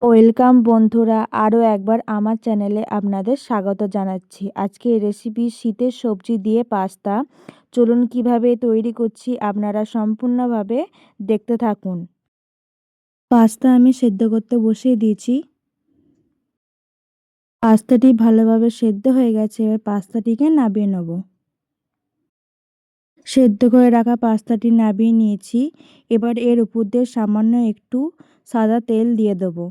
Welcome বন্ধুরা, আরও একবার আমার চ্যানেলে আপনাদের স্বাগত জানাচ্ছি। আজকে রেসিপি শীতের সবজি দিয়ে পাস্তা। চলুন কিভাবে তৈরি করছি আপনারা সম্পূর্ণভাবে দেখতে থাকুন। পাস্তা আমি সেদ্ধ করতে বসিয়ে দিয়েছি। পাস্তাটি ভালোভাবে সেদ্ধ হয়ে গেছে, এবার পাস্তাটিকে নামিয়ে নেব। সেদ্ধ করে রাখা পাস্তাটি নামিয়ে নিয়েছি। এবার এর উপর দিয়ে সামান্য একটু সাদা তেল দিয়ে দেবো।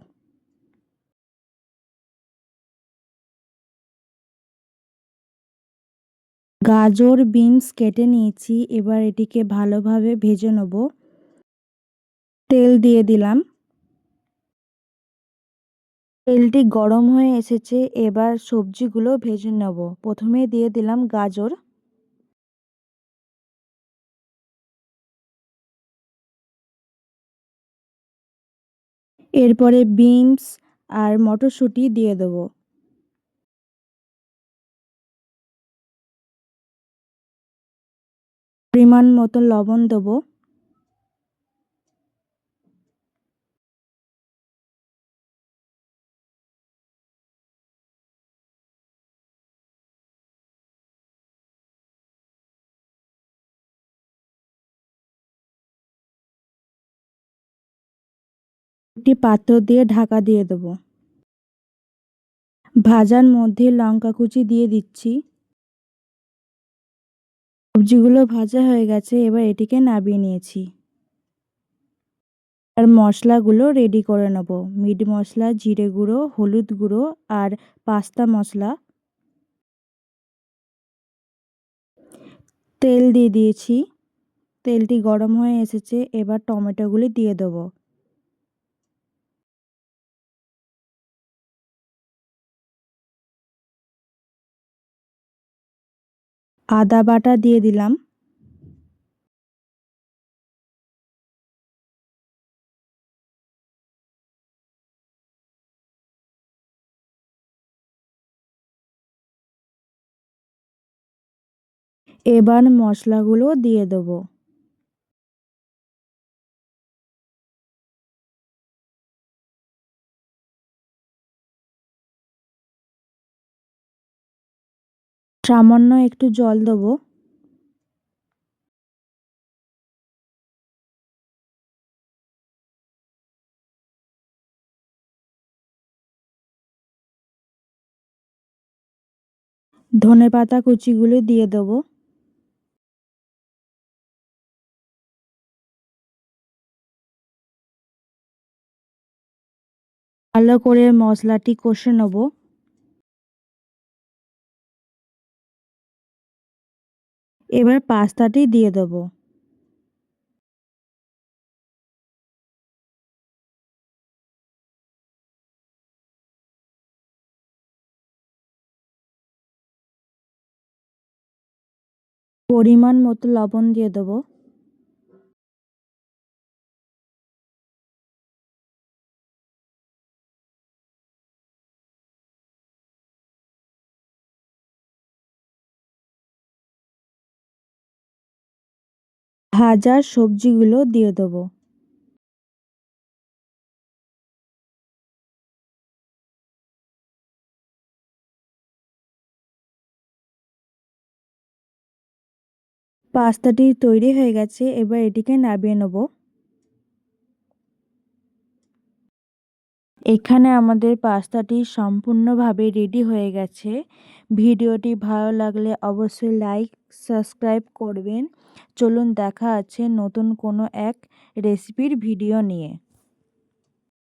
গাজর বিনস কেটে নিয়েছি, এবার এটিকে ভালোভাবে ভেজে নেব। তেল দিয়ে দিলাম। তেলটি গরম হয়ে এসেছে, এবার সবজিগুলো ভেজে নেব। প্রথমে দিয়ে দিলাম গাজর, এরপরে বিনস আর মটরশুঁটি দিয়ে দেব। পরিমাণ মতো লবণ দেব। একটি পাত্র দিয়ে ঢাকা দিয়ে দেব। ভাজার মধ্যে লঙ্কা কুচি দিয়ে দিচ্ছি। সবজিগুলো ভাজা হয়ে গেছে, এবার এটিকে নামিয়ে নিয়েছি। আর মশলাগুলো রেডি করে নেব। মিট মশলা, জিরে গুঁড়ো, হলুদ গুঁড়ো আর পাস্তা মশলা। তেল দিয়ে দিয়েছি। তেলটি গরম হয়ে এসেছে, এবার টমেটোগুলি দিয়ে দেব। আদা বাটা দিয়ে দিলাম। এবার মশলাগুলো দিয়ে দেব। সামান্য একটু জল দেব। ধনেপাতা কুচিগুলো দিয়ে দেব। ভালো করে মশলাটি কষে নেব। এবার পাস্তাটি দিয়ে দেব। পরিমাণ মতো লবণ দিয়ে দেব। ভাজা সবজিগুলো দিয়ে দেব। পাস্তাটি তৈরি হয়ে গেছে, এবার এটিকে নামিয়ে নেব। এখানে আমাদের পাস্তাটি সম্পূর্ণভাবে রেডি হয়ে গেছে। ভিডিওটি ভালো লাগলে অবশ্যই লাইক সাবস্ক্রাইব করবেন। চলুন দেখা আছে নতুন কোনো এক রেসিপির ভিডিও নিয়ে।